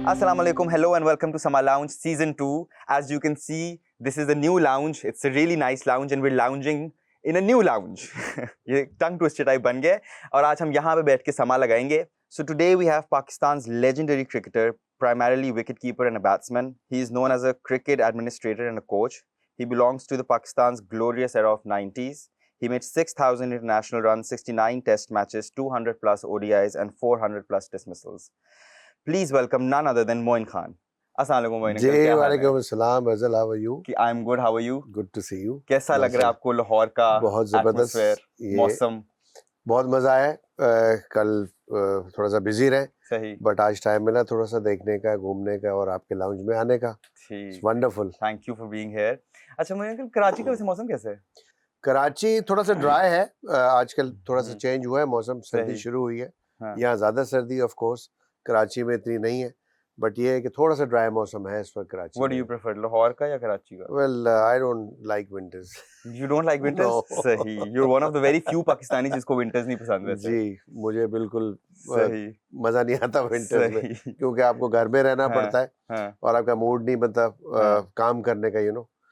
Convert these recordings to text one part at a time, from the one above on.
Assalamu alaikum, hello and welcome to Sama Lounge Season 2. As you can see, this is a new lounge. It's a really nice lounge and we're lounging in a new lounge. ये tongue twister type बन गया और आज हम यहाँ पे बैठ के समा लगाएंगे. So today we have Pakistan's legendary cricketer, primarily wicketkeeper and a batsman. He is known as a cricket administrator and a coach. He belongs to the Pakistan's glorious era of 90s. He made 6,000 international runs, 69 test matches, 200 plus ODIs and 400 plus dismissals. Please welcome none other than Moin Khan. Assalamualaikum Moin जी वालेकुम अस्सलाम अज़ल, how are you? कि I am good, how are you? Good to see you. कैसा लग रहा है आपको लाहौर का? बहुत जबरदस्त. ये मौसम बहुत मजा आया. कल थोड़ा सा बिजी रहे, सही, बट आज टाइम मिला थोड़ा सा देखने का, घूमने का और आपके लाउंज में आने का. Wonderful. Thank you for being here. अच्छा मोइन अंकल, कराची का वैसे मौसम कैसा है? कराची थोड़ा सा ड्राई है आजकल, थोड़ा सा चेंज हुआ है मौसम, सर्दी शुरू हुई है. यहाँ ज्यादा सर्दी ऑफ कोर्स, कराची में इतनी नहीं है, बट ये है कि थोड़ा सा ड्राई मौसम है इस वक्त Karachi. What do you prefer, Lahore का या कराची का? Well, I don't like winters. You don't like winters? No. सही. You're one of the very few Pakistanis जिसको winters नहीं पसंद वैसे. जी, मुझे बिल्कुल सही, मजा नहीं आता विंटर्स में, क्योंकि आपको घर में रहना पड़ता है और आपका मूड नहीं बनता काम करने का,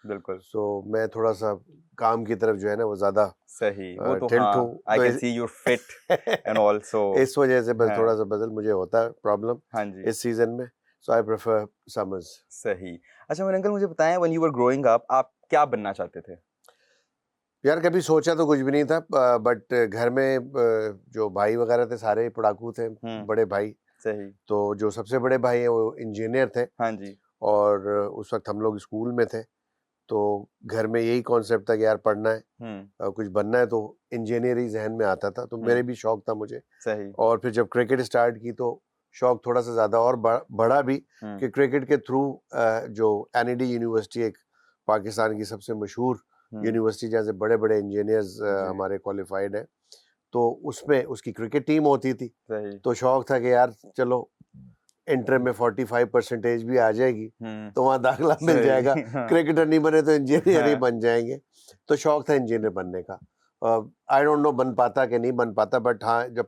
बिल्कुल. सो मैं थोड़ा सा काम की तरफ जो है ना वो ज्यादा सही. वो तो I can see you're fit and all, so इस वजह से बस थोड़ा सा बदल मुझे होता है प्रॉब्लम हाँ जी इस सीजन में, सो आई प्रेफर समर्स. सही. अच्छा मोइन अंकल, मुझे बताएं, when you were growing up आप क्या बनना चाहते थे? यार कभी सोचा तो कुछ भी नहीं था, बट घर में जो भाई वगैरह थे सारे पढ़ाकू थे, बड़े भाई. सही. तो जो सबसे बड़े भाई हैं वो इंजीनियर थे. हाँ जी. और उस वक्त हम लोग स्कूल में थे, तो घर में यही कॉन्सेप्ट था कि यार पढ़ना है, कुछ बनना है, तो इंजीनियर ही जहन में आता था. तो मेरे भी शौक था मुझे. सही. और फिर जब क्रिकेट स्टार्ट की तो शौक थोड़ा सा ज्यादा और बढ़ा भी कि क्रिकेट के थ्रू जो एनईडी यूनिवर्सिटी, एक पाकिस्तान की सबसे मशहूर यूनिवर्सिटी, जैसे बड़े बड़े इंजीनियर्स हमारे क्वालिफाइड हैं, तो उसमें उसकी क्रिकेट टीम होती थी. तो शौक था कि यार चलो इंटर में 45% भी आ जाएगी तो वहाँ दाखिला मिल जाएगा. क्रिकेटर नहीं बने तो इंजीनियर ही बन जाएंगे. तो शौक था इंजीनियर बनने का. आई डोंट नो बन पाता कि नहीं बन पाता, बट हाँ जब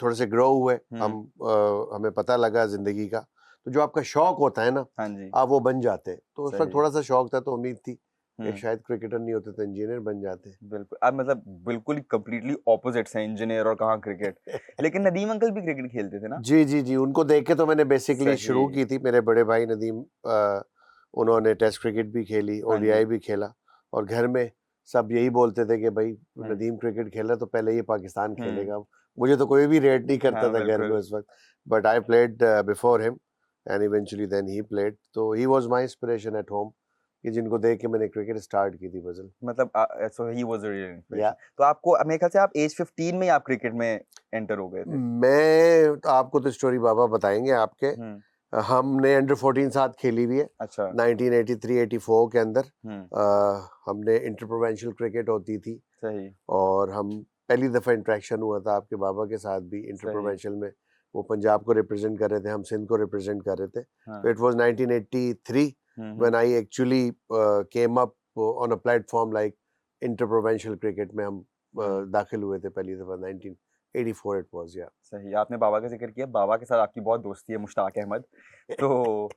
थोड़े से ग्रो हुए हमें पता लगा जिंदगी का, तो जो आपका शौक होता है ना, आप वो बन जाते. तो उस वक्त थोड़ा सा शौक था, तो उम्मीद थी कि शायद क्रिकेटर नहीं होते तो इंजीनियर बन जाते. बिल्कुल. अब मतलब बिल्कुल कंप्लीटली ऑपोजिट्स हैं, इंजीनियर और कहाँ क्रिकेट. लेकिन नदीम अंकल भी क्रिकेट खेलते थे ना? जी जी जी, उनको देख के तो मैंने बेसिकली शुरू की थी. मेरे बड़े भाई नदीम, उन्होंने टेस्ट क्रिकेट भी खेली, ओडीआई भी खेला, और घर में सब यही बोलते थे कि भाई नदीम क्रिकेट खेला तो पहले ये पाकिस्तान खेलेगा. मुझे तो कोई भी रेट नहीं करता था घर में उस वक्त, but I played before him and eventually then he played. तो he was my inspiration at home, कि जिनको देख के मैंने क्रिकेट स्टार्ट की थी. फजल मतलब so he was a real inspiration. तो आपको मेरे ख्याल से आप एज 15 में ही आप क्रिकेट में एंटर हो गए थे. मैं आपको तो स्टोरी बाबा बताएंगे आपके. हमने अंडर 14 साथ खेली हुई है. अच्छा. 1983-84 के अंदर हमने इंटर प्रोविंशियल क्रिकेट होती थी. सही. और हम पहली दफा इंटरेक्शन हुआ था आपके बाबा के साथ भी इंटर प्रोविंशियल में. वो पंजाब को रिप्रेजेंट कर रहे थे, हम सिंध को रिप्रेजेंट कर रहे थे. तो it was 1983 when I actually came up on a platform like interprovincial cricket में हम दाखिल हुए थे पहली दफा. 1984 it was. yeah. सही. आपने बाबा का जिक्र किया, बाबा के साथ आपकी बहुत दोस्ती है, मुश्ताक अहमद. तो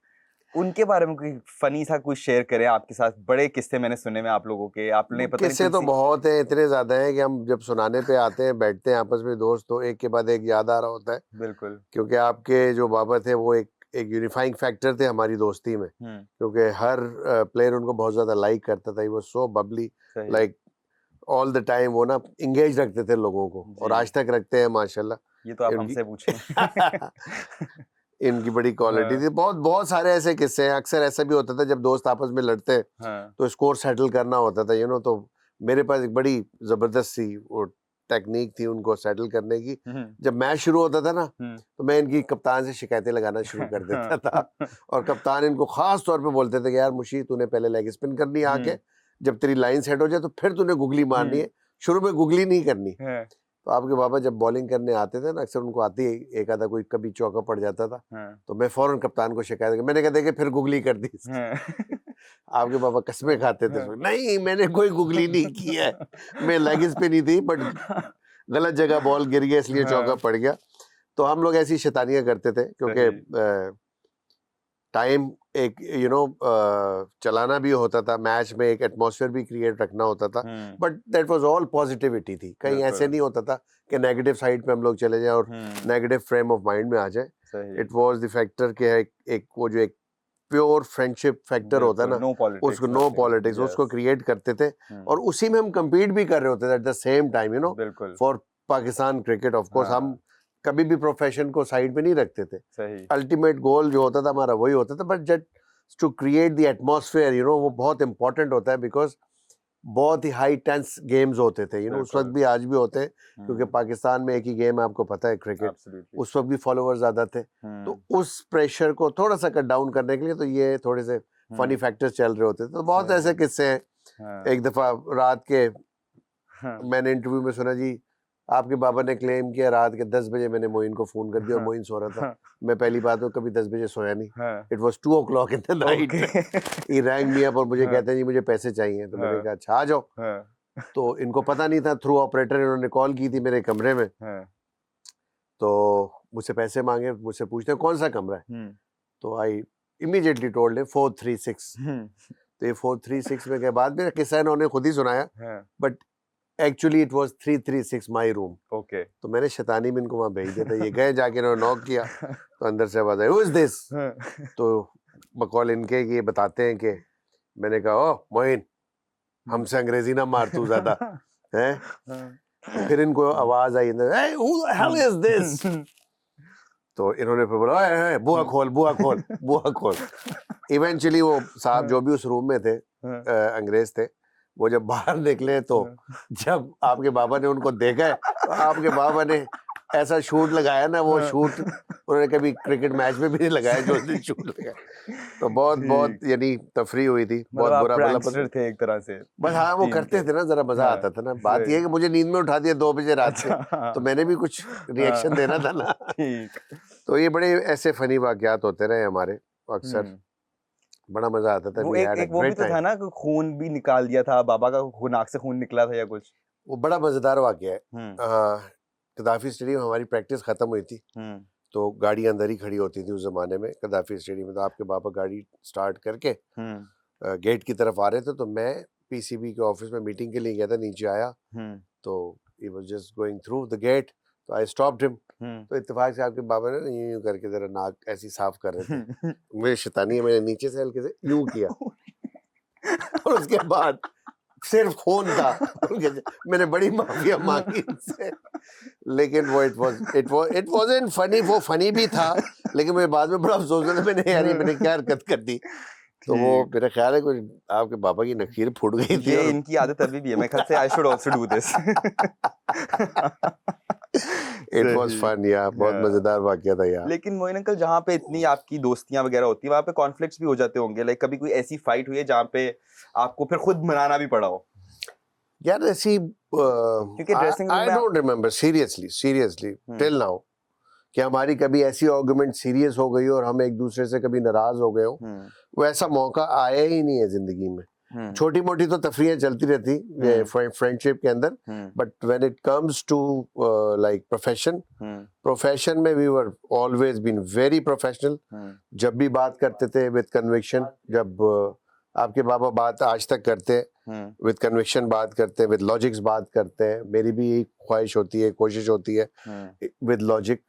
उनके बारे में कोई फनी सा कुछ शेयर करें आपके साथ. बड़े किस्से मैंने सुने में आप लोगों के, आपने पता किस्से तो बहुत हैं, इतने ज्यादा हैं कि हम जब सुनाने पे आते हैं, बैठते हैं आपस में दोस्त, तो एक के बाद एक याद आ रहा होता है. बिल्कुल. क्योंकि आपके जो बाबा थे वो एक यूनिफाइंग फैक्टर थे हमारी दोस्ती में, क्योंकि हर प्लेयर उनको बहुत ज्यादा लाइक करता था. वो so bubbly, like all the time वो ना इंगेज रखते थे लोगों को, और आज तक रखते हैं माशाल्लाह. ये तो आप हमसे पूछें. इनकी बड़ी क्वालिटी थी. बहुत बहुत सारे ऐसे किस्से हैं. अक्सर ऐसा भी होता था जब दोस्त आपस में लड़ते तो स्कोर सेटल करना होता था, तो मेरे पास एक बड़ी जबरदस्त सी वो टेक्निक थी उनको सेटल करने की. जब मैच शुरू होता था ना, तो मैं इनकी कप्तान से शिकायतें लगाना शुरू कर देता था. और कप्तान इनको खास तौर पे बोलते थे कि यार मुशी, तूने पहले लेग स्पिन करनी आके, जब तेरी लाइन सेट हो जाए तो फिर तूने गुगली मारनी है, शुरू में गुगली नहीं करनी. तो आपके बाबा जब बॉलिंग करने आते थे ना, अक्सर उनको आती है, एक आधा कोई कभी चौका पड़ जाता था, तो मैं फौरन कप्तान को शिकायत, मैंने कहा देखे फिर गुगली कर दी. आपके बाबा कसमें खाते थे, नहीं मैंने कोई गुगली नहीं की है, मैं लेग स्पिन ही थी, बट गलत जगह बॉल गिर गया इसलिए चौका पड़ गया. तो हम लोग ऐसी शैतानियां करते थे क्योंकि टाइम एक चलाना भी होता था, मैच में एक एटमॉस्फेयर भी क्रिएट रखना होता था, but that was all positivity थी। कहीं ऐसे नहीं होता था कि नेगेटिव साइड पे हम लोग चले जाएं और नेगेटिव फ्रेम ऑफ माइंड में आ जाए। इट वाज द फैक्टर कि एक वो जो एक प्योर फ्रेंडशिप फैक्टर होता है ना, उसको नो पॉलिटिक्स उसको क्रिएट करते थे, और उसी में हम कम्पीट भी कर रहे होते थे at the same time for Pakistan cricket. Of course हम कभी भी प्रोफेशन को साइड पे नहीं रखते थे। अल्टीमेट गोल जो होता था हमारा वही होता था, but just to create the atmosphere वो बहुत इंपॉर्टेंट होता है, बिकॉज बहुत ही हाई टेंस गेम्स होते थे उस वक्त भी, आज भी होते हैं, क्योंकि पाकिस्तान में एक ही गेम है, आपको पता है, क्रिकेट। उस वक्त भी फॉलोअर्स ज्यादा थे, तो उस प्रेशर को थोड़ा सा कट डाउन करने के लिए तो ये थोड़े से फनी फैक्टर्स चल रहे होते थे। तो बहुत ऐसे किस्से हैं। एक दफा रात के मैंने इंटरव्यू में सुना जी, आपके बाबा ने क्लेम किया रात के 10 बजे मैंने मोइन को फोन कर दिया और मोइन सो रहा था। मैं पहली बात तो कभी 10 बजे सोया नहीं। It was 2 o'clock in the night. He wrong me up और मुझे कहते हैं जी मुझे पैसे चाहिए। तो मैंने कहा अच्छा आ जाओ। तो इनको पता नहीं था, थ्रू ऑपरेटर इन्होंने कॉल की थी मेरे कमरे में। तो मुझसे पैसे मांगे, मुझसे पूछते हैं कौन सा कमरा है। तो आई इमीडिएटली टोल्ड 436। तो ये 436 में के बाद मेरा किस्सा इन्होंने खुद ही सुनाया, but actually it was 336 my room. Okay. तो मैंने शैतानी में इनको वहां भेज दिया था। ये गए जाके इन्होंने नॉक किया, तो अंदर से आवाज आई हु इज दिस। तो बकौल इनके ये बताते हैं कि मैंने कहा ओ मोइन, हमसे अंग्रेजी ना मार तू ज्यादा है। फिर इनको आवाज आई hey, who the hell is this? तो इन्होंने फिर बोला बुआ खोल बुआ खोल बुआ खोल। इवेंचुअली वो साहब जो भी उस रूम में थे अंग्रेज थे, वो जब बाहर निकले तो जब आपके बाबा ने उनको देखा है, तो आपके बाबा ने ऐसा शूट लगाया ना, वो शूट उन्होंने कभी क्रिकेट मैच में भी नहीं लगाया जो दिन शूट लगाया। तो बहुत बहुत यानी तफरी हुई थी, बहुत बुरा मतलब थे एक तरह से। बस हाँ वो करते थे ना, जरा मजा आता था ना। बात ये है कि मुझे नींद में उठा दिया 2 बजे रात में, तो मैंने भी कुछ रिएक्शन देना था ना। तो ये बड़े ऐसे फनी वाकयात होते रहे हमारे अक्सर, बड़ा मजा आता था। वो एक वो भी तो था ना, खून भी निकाल दिया था बाबा का, खून नाक से खून निकला था या कुछ। वो बड़ा मजेदार वाकया है। कदाफी स्टेडियम हमारी प्रैक्टिस खत्म हुई थी, तो गाड़ी अंदर ही खड़ी होती थी उस जमाने में कदाफी स्टेडियम में। तो आपके बाबा गाड़ी स्टार्ट करके गेट की तरफ आ रहे थे, तो मैं पीसीबी के ऑफिस में मीटिंग के लिए गया था, नीचे आया तो he was just going through the gate, तो आई स्टॉप्ड हिम। तो इत्तेफाक से आपके बाबा ने यूं करके जरा नाक ऐसी साफ कर रहे थे। मेरी शैतानी मैंने नीचे से हल्के से यूं किया और उसके बाद सिर्फ खून था। मैंने बड़ी माफिया मांगी उनसे, लेकिन वो इट वाज़न्ट फनी। वो फनी भी था, लेकिन मुझे बाद में बड़ा अफसोस हुआ, मैंने यार ये मैंने क्या हरकत कर दी। तो वो मेरा ख्याल है कोई आपके बाबा की नखीर फूट गई थी। ये इनकी आदत अभी भी है, मैं ख्याल से I should also do this. It was fun यार, बहुत मजेदार वाकया था यार। लेकिन मोइन अंकल, जहाँ पे इतनी आपकी दोस्तियां वगैरह होती है, वहाँ पे कॉन्फ्लिक्ट्स भी हो जाते होंगे। लाइक कभी कोई ऐसी फाइट हुई है जहाँ पे आपको फिर खुद मनाना भी पड़ा हो? यार ऐसी क्योंकि ड्रेसिंग रूम में I don't remember seriously till now कि हमारी कभी ऐसी आर्गुमेंट सीरियस हो गई और हम एक दूसरे से कभी नाराज हो गए हो। वो ऐसा मौका आया ही नहीं है जिंदगी में। छोटी मोटी तो तफरीहें चलती रहती फ्रेंडशिप के अंदर, but when it comes to like profession में we were always been very professional. जब भी बात करते थे विद कन्विक्शन, जब आपके बाबा बात आज तक करते हैं विद कन्विक्शन बात करते हैं, विद लॉजिक्स बात करते हैं। मेरी भी यही ख्वाहिश होती है, कोशिश होती है विद लॉजिक।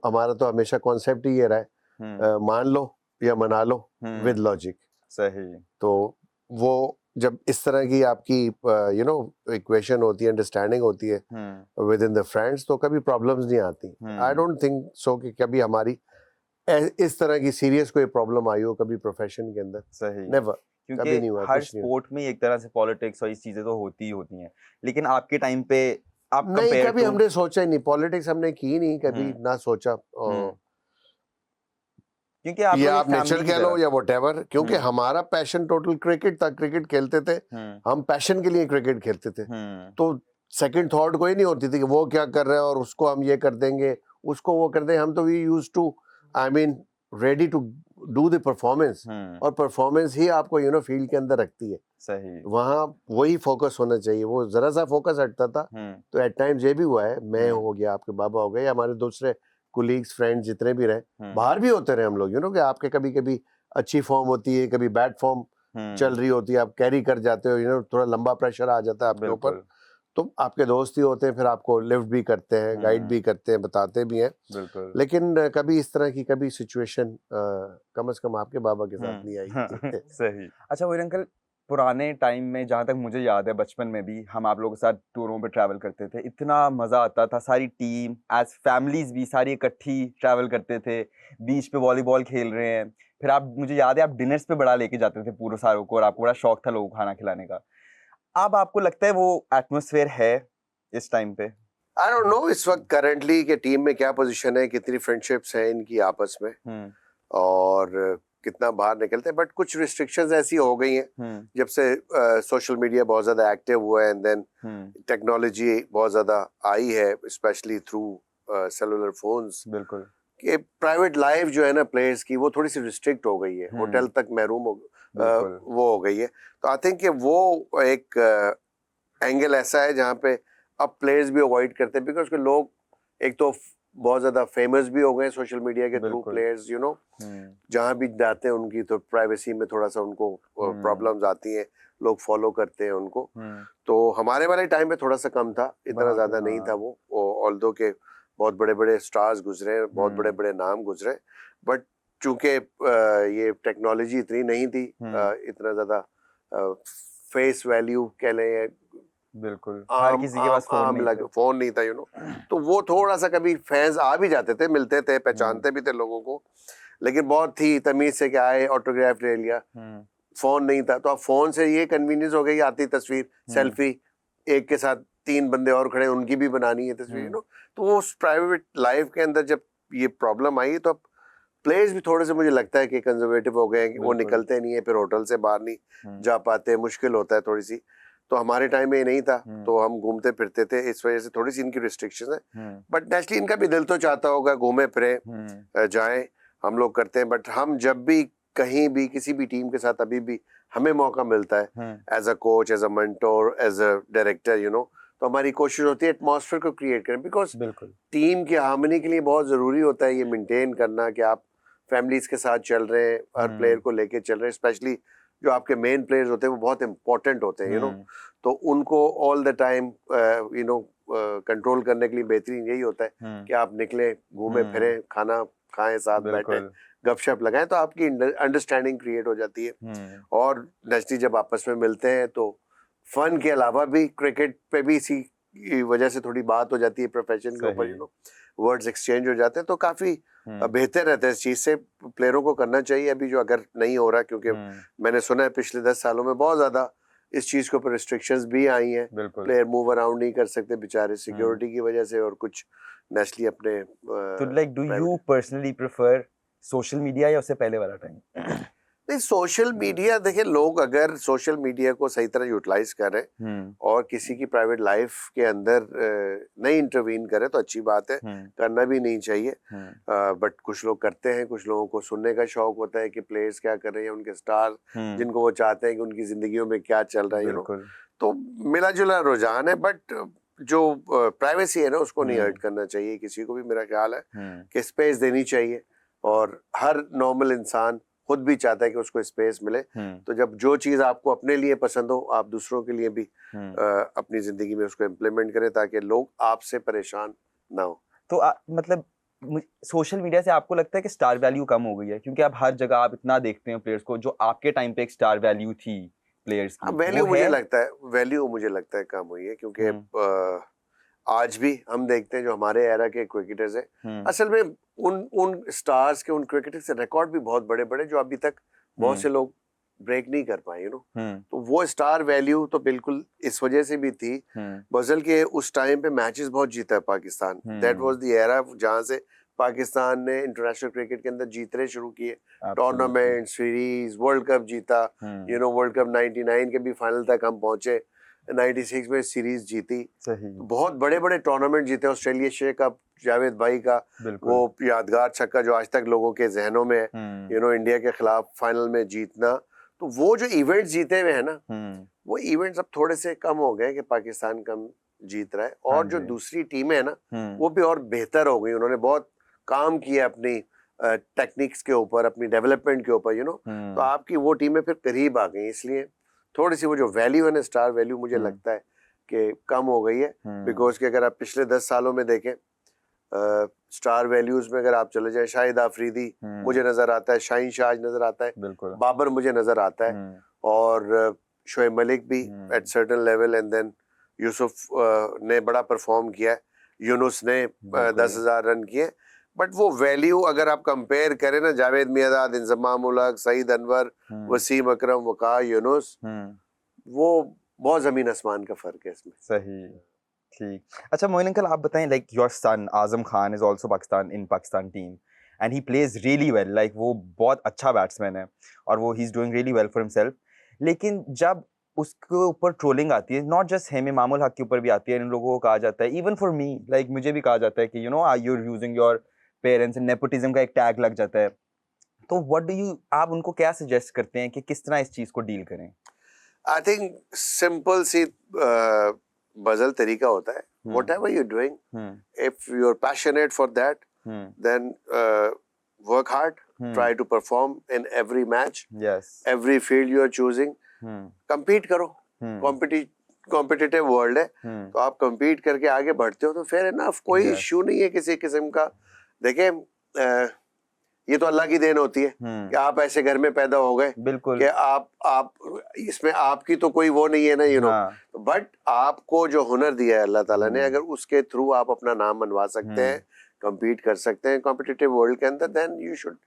हमारा तो हमेशा कॉन्सेप्ट ही ये रहा है, मान लो या मना लो विद लॉजिक। सही। तो वो जब इस तरह की आपकी इक्वेशन होती है, अंडरस्टैंडिंग होती है विद इन द फ्रेंड्स, तो कभी प्रॉब्लम्स नहीं आती। आई डोंट थिंक सो कि कभी हमारी इस तरह की सीरियस कोई प्रॉब्लम आई हो कभी प्रोफेशन के अंदर। सही। नेवर, क्योंकि हर स्पोर्ट में एक तरह से पॉलिटिक्स और इस चीजें तो होती ही होती हैं, लेकिन आपके टाइम पे आप नहीं, कभी हमने सोचा ही नहीं, पॉलिटिक्स हमने की नहीं कभी, ना सोचा। क्योंकि आप नेचर कह लो या व्हाटएवर, क्योंकि हमारा पैशन टोटल क्रिकेट था, क्रिकेट खेलते थे हम, पैशन के लिए क्रिकेट खेलते थे। तो सेकंड थॉट कोई नहीं होती थी कि वो क्या कर रहा है और उसको हम ये कर देंगे, उसको वो कर देंगे। हम तो we used to ready to do the performance, और परफॉर्मेंस ही आपको फील्ड के अंदर रखती है। सही। वहाँ वही फोकस होना चाहिए। वो जरा सा फोकस हटता था तो एट टाइम्स ये भी हुआ है, मैं हो गया, आपके बाबा हो गए, हमारे दूसरे कोलीग्स फ्रेंड्स जितने भी रहे, बाहर भी होते रहे हम लोग, कि आपके कभी कभी अच्छी फॉर्म होती है, कभी बैड फॉर्म चल रही होती है, आप कैरी कर जाते हो, थोड़ा लंबा प्रेशर आ जाता है आपके ऊपर, तो आपके दोस्त ही होते हैं, फिर आपको लिफ्ट भी करते हैं, गाइड भी करते हैं, बताते भी हैं। लेकिन कभी इस तरह की कभी सिचुएशन कम से कम आपके बाबा के साथ नहीं आई। सही। अच्छा मोइन अंकल, पुराने टाइम में जहाँ तक मुझे याद है, बचपन में भी हम आप लोगों के साथ टूरों पे ट्रैवल करते थे, इतना मज़ा आता था, सारी टीम एज फैमिलीज भी सारी इकट्ठी ट्रैवल करते थे, बीच पे वॉलीबॉल खेल रहे हैं, फिर आप, मुझे याद है आप डिनर्स पे बड़ा लेके जाते थे पूरे सारों को, और आपको बड़ा शौक था लोगों को खाना खिलाने का। अब आपको लगता है वो एटमॉस्फेयर है इस टाइम पे? आई डोंट नो इस वक्त करंटली के टीम में क्या पोजीशन है, कितनी फ्रेंडशिप्स हैं इनकी आपस में, और कितना बाहर निकलते हैं, बट कुछ रिस्ट्रिक्शंस ऐसी हो गई हैं जब से सोशल मीडिया बहुत ज्यादा एक्टिव हुआ है, एंड देन टेक्नोलॉजी बहुत ज्यादा आई है, स्पेशली थ्रू सेलुलर फोन्स। बिल्कुल। कि प्राइवेट लाइफ जो है ना प्लेयर्स की, वो थोड़ी सी रिस्ट्रिक्ट हो गई है, होटल तक महरूम वो हो गई है। तो आई थिंक कि वो एक एंगल ऐसा है जहाँ पे अब प्लेयर्स भी अवॉइड करते हैं, बिकॉज के लोग एक तो बहुत ज्यादा फेमस भी हो गए सोशल मीडिया के थ्रू, प्लेयर्स जहाँ भी जाते हैं उनकी तो प्राइवेसी में थोड़ा सा उनको प्रॉब्लम्स आती हैं, लोग फॉलो करते हैं उनको। तो हमारे वाले टाइम में थोड़ा सा कम था, इतना ज्यादा नहीं था वो, ऑल्दो के बहुत बड़े बड़े स्टार्स गुजरे, बहुत बड़े बड़े नाम गुजरे, बट चूंकि ये टेक्नोलॉजी इतनी नहीं थी, इतना ज्यादा फेस वैल्यू कह लें, बिल्कुल हर किसी के पास फोन नहीं था, तो वो थोड़ा सा कभी फैंस आ भी जाते थे, मिलते थे, पहचानते भी थे लोगों को, लेकिन बहुत थी तमीज से क्या आए, ऑटोग्राफ ले लिया, फोन नहीं था। तो अब फोन से ये कन्वीनियंस हो गई, आती तस्वीर सेल्फी, एक के साथ 3 बंदे और खड़े, उनकी भी बनानी है तस्वीर, तो वो प्राइवेट लाइफ के अंदर जब ये प्रॉब्लम आई, तो अब प्लेयर्स भी थोड़े से मुझे लगता है कि कंजर्वेटिव हो गए, वो निकलते नहीं है, फिर होटल से बाहर नहीं जा पाते, मुश्किल होता है थोड़ी सी। तो हमारे टाइम में ये नहीं था, तो हम घूमते फिरते थे, इस वजह से थोड़ी सी इनकी रिस्ट्रिक्शन है, बट नेचुरली इनका भी दिल तो चाहता होगा घूमे फिरे जाएं, हम लोग करते हैं। बट हम जब भी कहीं भी किसी भी टीम के साथ अभी भी हमें मौका मिलता है, as a coach, as a mentor, as a director, तो हमारी कोशिश होती है एटमॉस्फेयर को क्रिएट करें, बिकॉज टीम की हार्मनी के लिए बहुत जरूरी होता है ये मेंटेन करना कि आप फैमिलीज के साथ चल रहे हैं, हर प्लेयर को लेके चल रहे हैं, स्पेशली जो आपके मेन प्लेयर्स होते हैं वो बहुत इंपॉर्टेंट होते हैं, तो उनको ऑल द टाइम कंट्रोल करने के लिए बेहतरीन यही होता है कि आप निकले, घूमे फिरे, खाना खाएं, साथ बैठे, गपशप लगाएं, तो आपकी अंडरस्टैंडिंग क्रिएट हो जाती है। और नेचुरली जब आपस में मिलते हैं तो फन के अलावा भी क्रिकेट पे भी इसी वजह से थोड़ी बात हो जाती है, प्रोफेशन के ऊपर वर्ड्स एक्सचेंज हो जाते हैं, तो काफी बेहतर रहता है इस चीज से, प्लेयरों को करना चाहिए अभी जो अगर नहीं हो रहा, क्योंकि मैंने सुना है पिछले 10 सालों में बहुत ज्यादा इस चीज के ऊपर रिस्ट्रिक्शंस भी आई हैं, प्लेयर मूव अराउंड नहीं कर सकते बेचारे सिक्योरिटी की वजह से, और कुछ नेचुरली अपने तो like do you personally prefer social media या उससे पहले वाला टाइम? नहीं, सोशल मीडिया, देखिए लोग अगर सोशल मीडिया को सही तरह यूटिलाइज करें और किसी की प्राइवेट लाइफ के अंदर नहीं इंटरवीन करें तो अच्छी बात है, करना भी नहीं चाहिए, बट कुछ लोग करते हैं, कुछ लोगों को सुनने का शौक होता है कि प्लेयर्स क्या कर रहे हैं, उनके स्टार जिनको वो चाहते हैं कि उनकी जिंदगियों में क्या चल रहा है, तो मिला जुला रुझान है, बट जो प्राइवेसी है ना उसको नहीं हर्ट करना चाहिए किसी को भी, मेरा ख्याल है कि स्पेस देनी चाहिए, और हर नॉर्मल इंसान खुद भी चाहता है कि उसको स्पेस मिले, तो जब जो चीज आपको अपने लिए पसंद हो, आप दूसरों के लिए भी अपनी जिंदगी में उसको इम्प्लीमेंट करें, ताकि लोग आपसे परेशान ना हो। तो मतलब सोशल मीडिया से आपको लगता है कि स्टार वैल्यू कम हो गई है, क्योंकि आप हर जगह आप इतना देखते हैं प्लेयर्स को, जो आपके टाइम पे एक स्टार वैल्यू थी प्लेयर्स की, वैल्यू मुझे लगता है कम हुई है, क्योंकि आज भी हम देखते हैं जो हमारे एरा के क्रिकेटर्स हैं, असल में उन स्टार्स के, उन क्रिकेटर्स के रिकॉर्ड भी बहुत बड़े बड़े जो अभी तक बहुत से लोग ब्रेक नहीं कर पाए, तो वो स्टार वैल्यू तो बिल्कुल इस वजह से भी थी, बजल के उस टाइम पे मैचेस बहुत जीता है Pakistan, that was the era जहां से पाकिस्तान ने इंटरनेशनल क्रिकेट के अंदर जीतने शुरू किए, टूर्नामेंट, सीरीज, वर्ल्ड कप जीता, वर्ल्ड कप 99 के भी फाइनल तक हम पहुंचे, 96 में सीरीज जीती, बहुत बड़े बड़े टूर्नामेंट जीते, ऑस्ट्रेलिया शेख कप, जावेद भाई का वो यादगार छक्का जो आज तक लोगों के जहनों में है, इंडिया के खिलाफ फाइनल में जीतना, तो वो जो इवेंट्स जीते हुए हैं ना, वो इवेंट्स अब थोड़े से कम हो गए कि पाकिस्तान कम जीत रहा है, और जो दूसरी टीमें है ना वो भी और बेहतर हो गई, उन्होंने बहुत काम किया अपनी टेक्निक्स के ऊपर, अपनी डेवलपमेंट के ऊपर, तो आपकी वो टीमें फिर करीब आ गई। इसलिए थोड़ी सी वो जो वैल्यू है ना, स्टार वैल्यू, मुझे लगता है कि कम हो गई है। बिकॉज कि अगर आप पिछले 10 सालों में देखें, स्टार वैल्यूज में अगर आप चले जाए, शाहिद आफरीदी मुझे नजर आता है, शाहीन शाह नजर आता है, बाबर मुझे नजर आता है, और शोएब मलिक भी at certain level, and then Yusuf ने बड़ा परफॉर्म किया है, यूनुस ने 10,000 रन किए। बट वो वैल्यू अगर आप कंपेयर करें ना, जावेद मियांदाद, इंजमाम उल हक, सईद अनवर, वसीम अकरम, वकार यूनुस, वो बहुत जमीन आसमान का फर्क है इसमें। सही, ठीक। अच्छा मोइन अंकल, आप बताएं, like your son Azam Khan is also Pakistan team and he plays really well, like वो बहुत अच्छा बैट्समैन है और वो he is doing really well for himself. लेकिन जब उसके ऊपर ट्रोलिंग आती है, not just him, Imamul Haq के ऊपर भी आती है, इन लोगों को कहा जाता है, इवन फॉर मी, लाइक मुझे भी कहा जाता है कि you are using your parents, nepotism का एक टैग लग जाता है। तो व्हाट डू यू, आप उनको क्या सजेस्ट करते हैं कि किस तरह इस चीज को डील करें? आई थिंक सिंपल सी बजल तरीका होता है, whatever you're doing, if you're passionate for that, then work hard, try to perform in every match, every field you are choosing, compete करो, कॉम्पिटिटिव वर्ल्ड है, तो आप compete करके आगे बढ़ते हो तो fair enough, कोई इश्यू नहीं है किसी किस्म का। देखें, ये तो अल्लाह की देन होती है कि आप ऐसे घर में पैदा हो गए, बिल्कुल, कि आप इसमें आपकी तो कोई वो नहीं है ना, बट आपको जो हुनर दिया है अल्लाह ताला ने, अगर उसके थ्रू आप अपना नाम मनवा सकते हैं, compete कर सकते हैं कॉम्पिटिटिव वर्ल्ड के अंदर, then you should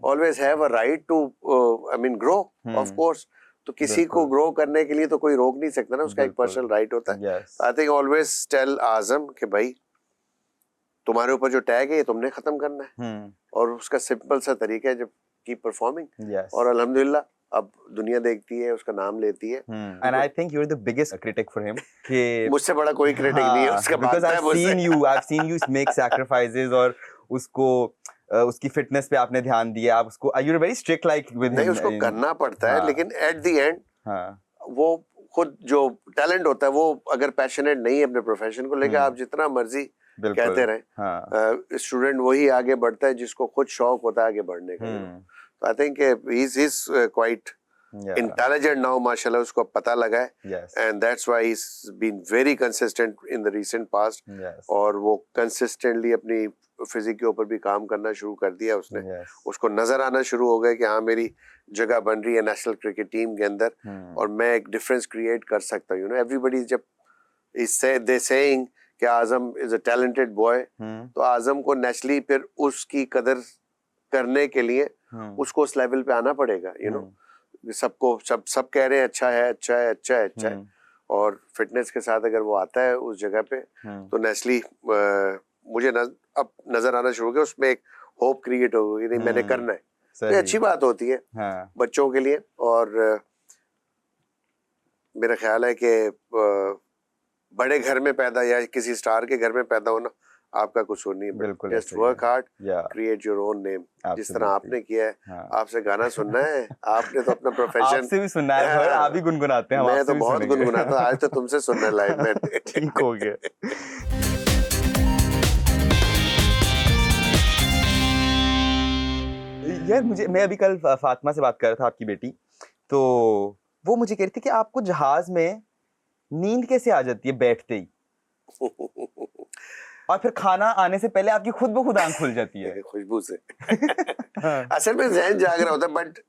always have a right to grow, of course। तो किसी को ग्रो करने के लिए तो कोई रोक नहीं सकता ना, उसका एक पर्सनल राइट होता है। आई थिंक ऑलवेज टेल आजम कि भाई तुम्हारे ऊपर जो टैग है ये तुमने खत्म करना है, और उसका सिंपल सा तरीका है, जब कीप परफॉर्मिंग, और अल्हम्दुलिल्लाह अब दुनिया देखती है, उसका नाम लेती है। And I think you are the biggest critic for him, कि मुझसे बड़ा कोई क्रिटिक नहीं है उसका, because I have seen you make sacrifices, और उसको उसकी फिटनेस पे आपने ध्यान दिया, आप उसको, you are very strict like with him. नहीं, उसको करना पड़ता है, लेकिन एट द एंड वो खुद जो टैलेंट होता है, वो अगर पैशनेट नहीं है अपने प्रोफेशन को लेकर, आप जितना मर्जी कहते रहे, स्टूडेंट वही आगे बढ़ता है जिसको खुद शौक होता है आगे बढ़ने का। तो I think he is quite intelligent now, माशाल्लाह, उसको पता लगा है, and that's why he is been very consistent in the recent past, और वो कंसिस्टेंटली अपनी फिजिक के ऊपर भी काम करना शुरू कर दिया उसने। उसको नजर आना शुरू हो गया कि हाँ, मेरी जगह बन रही है नेशनल क्रिकेट टीम के अंदर, और मैं एक डिफरेंस क्रिएट कर सकता हूँ। एवरीबडी जब दे सेइंग कि आजम इज अ टैलेंटेड बॉय, तो आजम को नेचुरली फिर उसकी कदर करने के लिए उसको उस लेवल पे आना पड़ेगा। सबको सब कह रहे हैं अच्छा है, अच्छा है, अच्छा है, अच्छा है, और फिटनेस के साथ अगर वो आता है उस जगह पे, तो नेचुरली मुझे अब नजर आना शुरू हो गया, उसमें एक होप क्रिएट हो गई, नहीं मैंने करना है। तो अच्छी बात होती है बच्चों के लिए, और मेरा ख्याल है कि बड़े घर में पैदा या किसी स्टार के घर में पैदा होना आपका कुछ नहीं है, just work hard, create your own name, जिस तरह आपने किया है। आपसे गाना सुनना है, आपने तो अपना प्रोफेशन आपसे भी सुनना है, आप भी गुनगुनाते हैं, मैं तो बहुत गुनगुनाता हूं, आज तो तुमसे सुनना लाइव में। ठीक हो गया। यार मैं अभी कल फातिमा से बात कर रहा था, आपकी बेटी, तो वो मुझे कह रही थी कि आपको जहाज में नींद कैसे आ जाती है बैठते ही, और फिर खाना आने से पहले आपकी खुद ब खुद आंख खुल जाती है खुशबू से। असल में जहन जाग रहा होता है, बट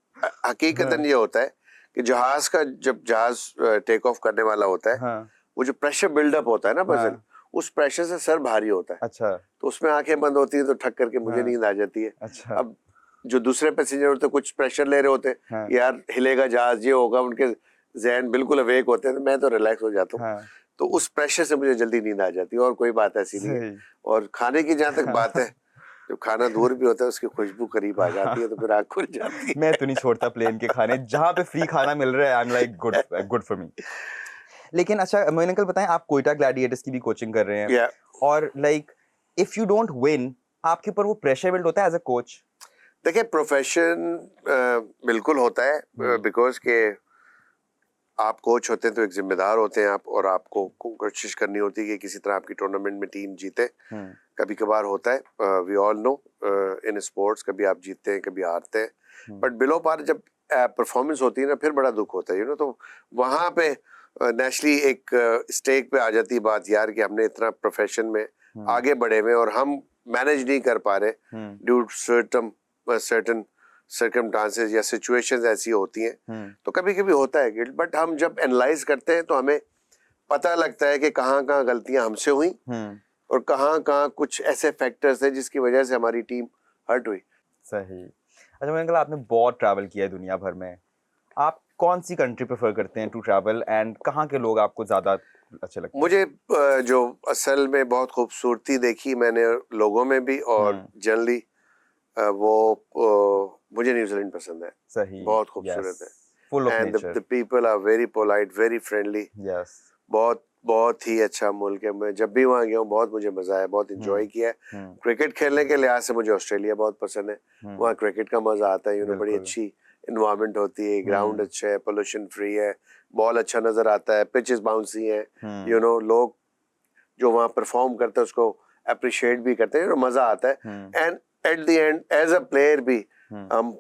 हकीकतन ये होता है कि जहाज का, जब जहाज टेक ऑफ करने वाला होता है, वो जो प्रेशर बिल्डअप होता है ना बजल, उस प्रेशर से सर भारी होता है। अच्छा। तो उसमें आंखें बंद होती है, तो ठक करके मुझे नींद आ जाती है। अच्छा। अब जो दूसरे पैसेंजर होते कुछ प्रेशर ले रहे होते, यार हिलेगा जहाज, ये होगा, उनके जहन बिल्कुल अवेक होते हैं, तो मैं तो रिलैक्स हो जाता हूँ। तो उस प्रेशर से मुझे जल्दी नींद आ जाती है, और कोई बात ऐसी नहीं है। और खाने की जहाँ तक बात है, जब खाना दूर भी होता है, उसकी खुशबू करीब आ जाती है, तो फिर आँख खुल जाती है। मैं तो नहीं छोड़ता प्लेन के खाने, जहाँ पे फ्री खाना मिल रहा है, I am like good for me. लेकिन अच्छा मोइन अंकल, बताएं, आप कोयटा ग्लैडिएटर्स की भी कोचिंग कर रहे हैं, और like if you don't win, आपके ऊपर वो प्रेशर बिल्ड होता है एज अ कोच? देखिए, प्रोफेशन बिल्कुल होता है, बिकॉज के आप कोच होते हैं तो एक जिम्मेदार होते हैं आप, और आपको कोशिश करनी होती है कि किसी तरह आपकी टूर्नामेंट में टीम जीते। कभी कभार होता है, we all know, in sports, कभी आप जीतते हैं कभी हारते हैं, बट बिलो पार जब परफॉर्मेंस होती है ना फिर बड़ा दुख होता है, यू नो। तो वहाँ पे नेचुरली एक स्टेक पे आ जाती है बात यार कि हमने इतना प्रोफेशन में आगे बढ़े हुए और हम मैनेज नहीं कर पा रहे ड्यू टू सर्टन सर्कमस्टांसेस या सिचुएशंस ऐसी होती हैं। तो कभी कभी होता है गिल्ट, बट हम जब एनालाइज करते हैं तो हमें पता लगता है कि कहाँ कहाँ गलतियां हमसे हुई और कहाँ कहाँ कुछ ऐसे फैक्टर्स हैं जिसकी वजह से हमारी टीम हर्ट हुई। सही। अच्छा मैंने कहा आपने बहुत ट्रैवल किया है दुनिया भर में, आप कौन सी कंट्री प्रेफर करते हैं टू ट्रैवल एंड कहाँ के लोग आपको ज्यादा अच्छे लगते हैं? मुझे जो असल में बहुत खूबसूरती देखी मैंने लोगों में भी और जनरली वो मुझे न्यूजीलैंड पसंद है। सही, बहुत खूबसूरत है, full of and nature, the people are very polite, very friendly. Yes, बहुत बहुत ही अच्छा मुल्क है। मैं जब भी वहाँ गया हूँ बहुत मुझे मजा आया, बहुत इंजॉय किया है। क्रिकेट खेलने के लिहाज से मुझे ऑस्ट्रेलिया बहुत पसंद है, वहाँ क्रिकेट का मजा आता है, यू नो। बड़ी अच्छी इन्वायरमेंट होती है, ग्राउंड अच्छा है, पोल्यूशन फ्री है, बॉल अच्छा नजर आता है, पिचेस बाउंसी है, यू नो। लोग जो वहाँ परफॉर्म करते हैं उसको अप्रिशिएट भी करते हैं, मजा आता है। And at the end as a player भी हम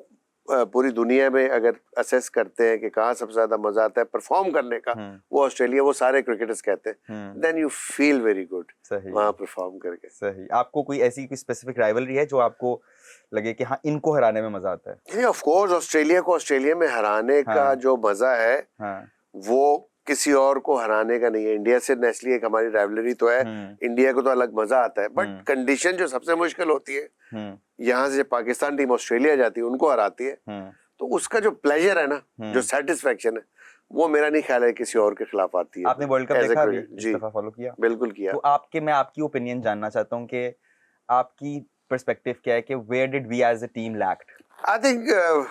पूरी दुनिया में अगर असेस करते हैं कि कहाँ सबसे ज्यादा मजा आता है परफॉर्म करने का, वो ऑस्ट्रेलिया, वो सारे क्रिकेटर्स कहते हैं, then you feel very good वहाँ परफॉर्म करके। सही। आपको कोई ऐसी कोई स्पेसिफिक राइवलरी है जो आपको लगे कि हाँ इनको हराने में मजा आता है? ऑफ कोर्स ऑस्ट्रेलिया को ऑस्ट्रेलिया में हराने का जो मजा है वो किसी और को हराने का नहीं है। इंडिया से नेचुरली एक हमारी राइवलरी तो है, इंडिया को तो अलग मजा आता है, बट कंडीशन जो सबसे मुश्किल होती है, यहाँ से पाकिस्तान टीम ऑस्ट्रेलिया जाती है उनको हराती है, तो उसका जो प्लेजर है ना, जो सेटिस्फेक्शन है, वो मेरा नहीं ख्याल है किसी और के खिलाफ आती है। आपने वर्ल्ड कप देखा अभी इस दफा, फॉलो किया? बिल्कुल किया। तो मैं आपकी ओपिनियन जानना चाहता हूँ कि आपकी पर्सपेक्टिव क्या है कि where did we as a team lacked? I think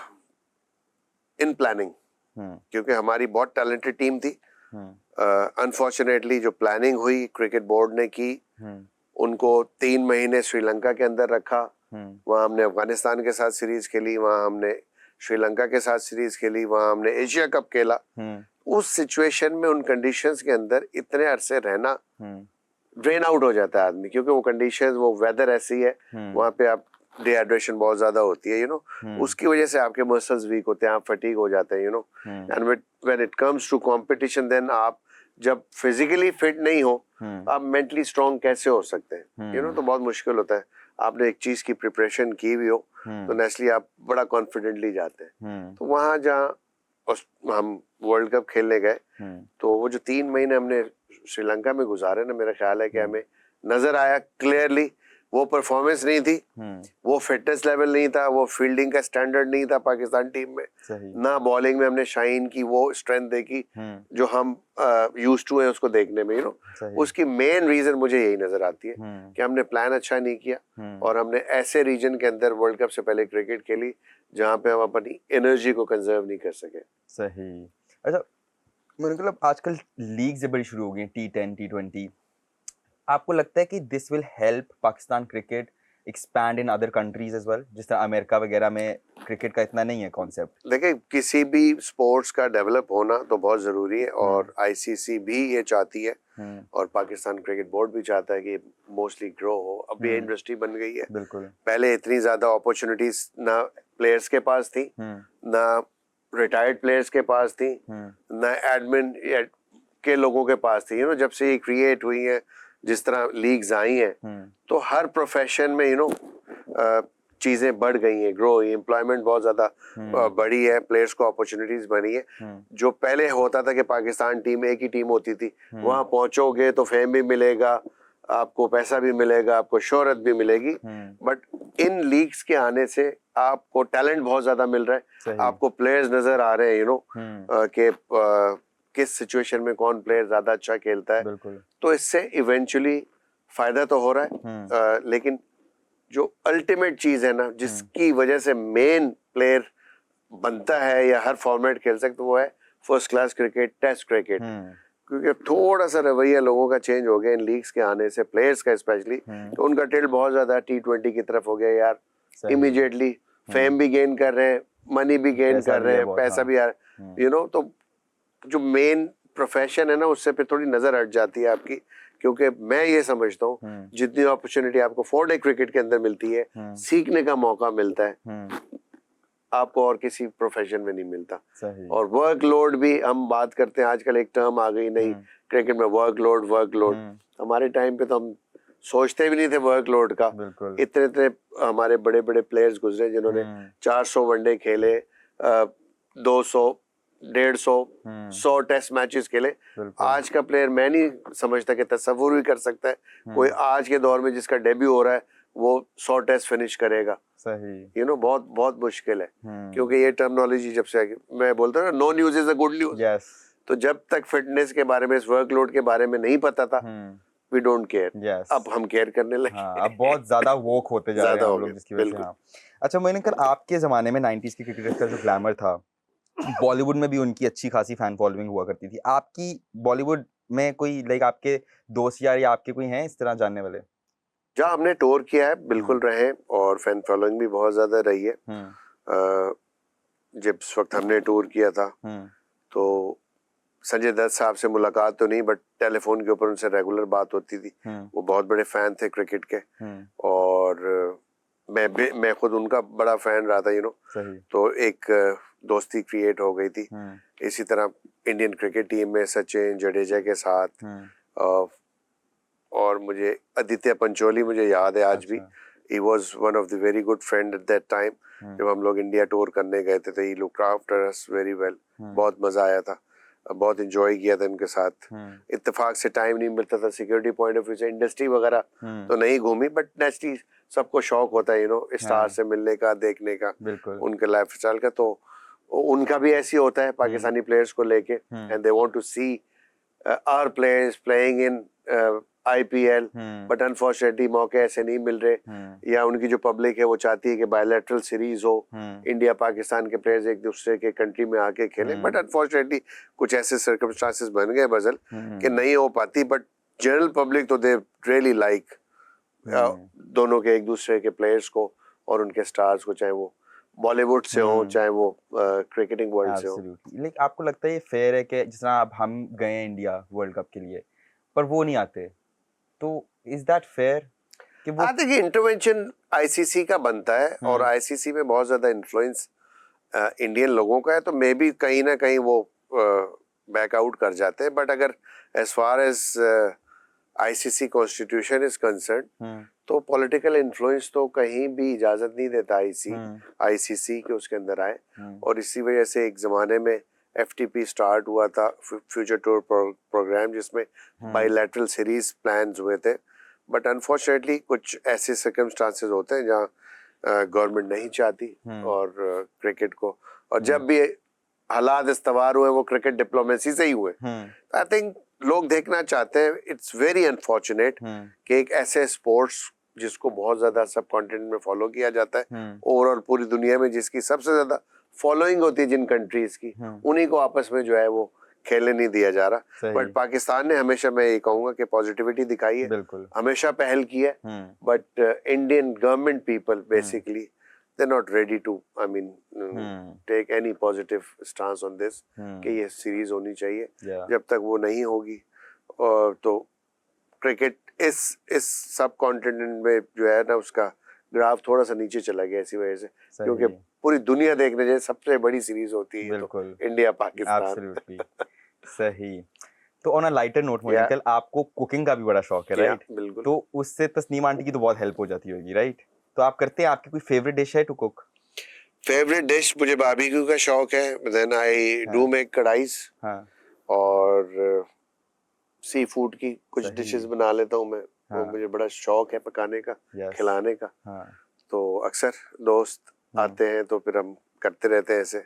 in planning, क्योंकि हमारी बहुत टैलेंटेड टीम थी। अनफॉर्चुनेटली जो प्लानिंग हुई क्रिकेट बोर्ड ने की, उनको 3 महीने श्रीलंका के अंदर रखा, वहाँ हमने अफगानिस्तान के साथ सीरीज खेली, वहाँ हमने श्रीलंका के साथ सीरीज खेली, वहाँ हमने एशिया कप खेला। उस सिचुएशन में उन कंडीशंस के अंदर इतने अरसे रहना, ड्रेन आउट हो जाता है आदमी, क्योंकि वो कंडीशंस, वो वेदर ऐसी है, वहाँ पे आप डिहाइड्रेशन बहुत ज्यादा होती है, यू नो। उसकी वजह से आपके मसल्स वीक होते हैं, आप फटीग हो जाते हैं, you know. And when it comes to competition, then आप जब फिजिकली फिट नहीं हो, आप मेंटली स्ट्रांग कैसे हो सकते हैं, यू नो। तो बहुत मुश्किल होता है। आपने एक चीज की प्रिपरेशन की भी हो तो नेचुरली आप बड़ा कॉन्फिडेंटली जाते हैं। तो वहाँ जहाँ हम वर्ल्ड कप खेलने गए, तो वो जो 3 महीने हमने श्रीलंका में गुजारे ना, मेरा ख्याल है कि हमें नजर आया क्लियरली वो परफॉर्मेंस नहीं थी, वो फिटनेस लेवल नहीं था, वो फील्डिंग का स्टैंडर्ड नहीं था पाकिस्तान टीम में, ना बॉलिंग में हमने शाइन की वो स्ट्रेंथ देखी जो हम यूज्ड टू है उसको देखने में, यू नो। उसकी मेन रीजन मुझे यही नजर आती है कि हमने प्लान अच्छा नहीं किया और हमने ऐसे रीजन के अंदर वर्ल्ड कप से पहले क्रिकेट खेली जहाँ पे हम अपनी एनर्जी को कंजर्व नहीं कर सके। सही। अच्छा मतलब आजकल लीग्स बड़ी शुरू हो गई, T10, T20, आपको लगता है कि this will help Pakistan cricket expand in other countries as well? जिस तरह अमेरिका वगैरह में क्रिकेट का इतना नहीं है कॉन्सेप्ट। देखिए, किसी भी स्पोर्ट्स का डेवलप होना तो बहुत जरूरी है और आईसीसी भी ये चाहती है और पाकिस्तान क्रिकेट बोर्ड भी चाहता है कि मोस्टली ग्रो हो। अब ये इंडस्ट्री बन गई है, बिल्कुल। पहले इतनी ज्यादा अपॉर्चुनिटीज ना प्लेयर्स के पास थी, ना रिटायर्ड प्लेयर्स के पास थी, ना एडमिन के लोगों के पास थी, यू नो। जब से ये क्रिएट हुई है, जिस तरह लीग्स आई हैं, तो हर प्रोफेशन में, यू नो, चीजें बढ़ गई हैं, ग्रो हुई, एम्प्लॉयमेंट बहुत ज्यादा बढ़ी है, प्लेयर्स को अपॉर्चुनिटीज बनी है। जो पहले होता था कि पाकिस्तान टीम एक ही टीम होती थी, वहां पहुंचोगे तो फेम भी मिलेगा, आपको पैसा भी मिलेगा, आपको शोहरत भी मिलेगी, बट इन लीग्स के आने से आपको टैलेंट बहुत ज्यादा मिल रहा है, आपको प्लेयर्स नजर आ रहे हैं, यू नो, कि किस सिचुएशन में कौन प्लेयर ज्यादा अच्छा खेलता है। तो इससे इवेंचुअली फायदा तो हो रहा है, लेकिन जो अल्टीमेट चीज है ना, जिसकी वजह से मेन प्लेयर बनता है या हर फॉर्मेट खेल सकते, वो है first class cricket, test cricket. क्योंकि अब थोड़ा सा रवैया लोगों का चेंज हो गया इन लीग्स के आने से, प्लेयर्स का स्पेशली, तो उनका टिल्ट बहुत ज्यादा T20 की तरफ हो गया यार। इमीडिएटली फेम भी गेन कर रहे हैं, मनी भी गेन कर रहे हैं, पैसा भी यार, यू नो। तो जो मेन प्रोफेशन है ना, उससे फिर थोड़ी नजर हट जाती है आपकी क्योंकि मैं ये समझता हूँ जितनी अपॉर्चुनिटी आपको 4 डे क्रिकेट के अंदर मिलती है, सीखने का मौका मिलता है, आपको और किसी प्रोफेशन में नहीं मिलता। सही। और वर्कलोड भी हम बात करते हैं, आजकल एक टर्म आ गई नहीं क्रिकेट में, वर्कलोड। हमारे टाइम पे तो हम सोचते भी नहीं थे वर्कलोड का। इतने इतने हमारे बड़े बड़े प्लेयर्स गुजरे जिन्होंने 400 वनडे खेले, 200, 150, 100 टेस्ट मैचेस खेले। आज का प्लेयर मैं नहीं समझता कि तस्वुर भी कर सकता है कोई आज के दौर में जिसका डेब्यू हो रहा है वो 100 टेस्ट फिनिश करेगा। सही। बहुत बहुत मुश्किल है, क्योंकि ये टर्मिनोलॉजी जब से मैं बोलता हूँ no news is a good news. तो जब तक फिटनेस के बारे में, इस वर्कलोड के बारे में नहीं पता था, वी डोंट केयर। अब हम केयर करने लगे। अब बहुत ज्यादा वोक होते जा रहे हैं हम लोग, जिसकी वजह से। हाँ। अच्छा मोइन अंकल, आपके जमाने में 90s के क्रिकेटर्स का जो ग्लैमर था, बॉलीवुड में भी उनकी अच्छी खासी फैन फॉलोइंग हुआ करती थी। आपकी बॉलीवुड में कोई लाइक आपके दोस्त यार या आपके कोई हैं इस तरह जानने वाले? जहाँ हमने टूर किया है बिल्कुल रहे, और फैन फॉलोइंग भी बहुत ज्यादा रही है। जब इस वक्त हमने टूर किया था तो संजय दत्त साहब से मुलाकात तो नहीं, बट टेलीफोन के ऊपर उनसे रेगुलर बात होती थी। वो बहुत बड़े फैन थे क्रिकेट के, और मैं खुद उनका बड़ा फैन रहा था, तो एक दोस्ती क्रिएट हो गई थी। इसी तरह इंडियन क्रिकेट टीम में सचिन जडेजा के साथ, और मुझे आदित्य पंचोली मुझे याद है आज भी। He was one of the very good friend at that time. जब हम लोग इंडिया टूर करने गए थे तो he looked after us very well. बहुत मजा आया था, बहुत एंजॉय किया था उनके साथ। इत्तेफाक से टाइम नहीं मिलता था सिक्योरिटी पॉइंट ऑफ व्यू से, इंडस्ट्री वगैरह तो नहीं घूमी, बट नेचुरली सबको शौक होता है स्टार से मिलने का, देखने का, उनके लाइफ स्टाइल का। तो उनका भी ऐसी होता है पाकिस्तानी प्लेयर्स को लेके, and they want to see our players playing in IPL, but unfortunately मौके ऐसे नहीं मिल रहे, या उनकी जो पब्लिक है वो चाहती है कि बायलैटरल सीरीज हो, इंडिया पाकिस्तान के प्लेयर्स एक दूसरे के कंट्री में आके खेले, बट अनफॉर्चुनेटली कुछ ऐसे सर्कमस्टांसेस बन गए बजल कि नहीं हो पाती। बट जनरल पब्लिक तो दे रियली लाइक दोनों के, एक दूसरे के प्लेयर्स को और उनके स्टार्स को, चाहे वो बॉलीवुड से हो चाहे वो क्रिकेटिंग वर्ल्ड से हो। लेकिन आपको लगता है ये फेयर है कि जिस तरह अब हम गए इंडिया वर्ल्ड कप के लिए पर वो नहीं आते, तो इज दैट फेयर कि वो? आई थिंक इंटरवेंशन ICC का बनता है, और ICC में बहुत ज्यादा इन्फ्लुएंस इंडियन लोगों का है, तो मे बी कहीं ना कहीं वो बैक आउट कर जाते हैं। बट अगर as far as ICC constitution is concern, तो पॉलिटिकल इन्फ्लुएंस तो कहीं भी इजाजत नहीं देता ICC के उसके अंदर आए। और इसी वजह से एक जमाने में FTP स्टार्ट हुआ था, फ्यूचर टूर प्रोग्राम, जिसमें बायलैटरल सीरीज प्लान्स हुए थे। बट अनफॉर्चुनेटली कुछ ऐसे सर्कमस्टांसेस होते हैं जहाँ गवर्नमेंट नहीं चाहती और क्रिकेट को, और जब भी हालात इस्तवार हुए वो क्रिकेट डिप्लोमेसी से ही हुए। आई थिंक लोग देखना चाहते हैं, इट्स वेरी अनफॉर्चुनेट कि एक ऐसे स्पोर्ट्स जिसको बहुत ज्यादा सब कॉन्टिनेंट में फॉलो किया जाता है, ओवरऑल पूरी दुनिया में जिसकी सबसे ज्यादा फॉलोइंग होती है जिन कंट्रीज की, उन्हीं को आपस में जो है वो खेलने नहीं दिया जा रहा। बट पाकिस्तान ने हमेशा, मैं ये कहूंगा कि पॉजिटिविटी दिखाई है, हमेशा पहल की है। But Indian government people basically they're not ready to, I mean, take any positive stance on this कि ये सीरीज होनी चाहिए। जब तक वो नहीं होगी, और तो क्रिकेट इस सब कॉन्टिनेंट में जो है ना उसका ग्राफ थोड़ा सा नीचे चला गया इसी वजह से, क्योंकि पूरी दुनिया देखने जाए सबसे बड़ी सीरीज होती है तो इंडिया पाकिस्तान। सही। तो on a lighter note Moin uncle, आपको कुकिंग का भी बड़ा शौक है, राइट? बिल्कुल। तो उससे तस्नीम आंटी की तो बहुत हेल्प हो जाती होगी, राइट? तो आप करते हैं, आपकी कोई फेवरेट डिश है टू कुक? फेवरेट डिश मुझे बारबेक्यू का शौक है, देन आई डू मेक कढ़ाईस, और सी फूड की कुछ डिशेस बना लेता हूँ मैं। वो मुझे बड़ा शौक है पकाने का, खिलाने का। तो अक्सर दोस्त आते हैं तो फिर हम करते रहते हैं ऐसे।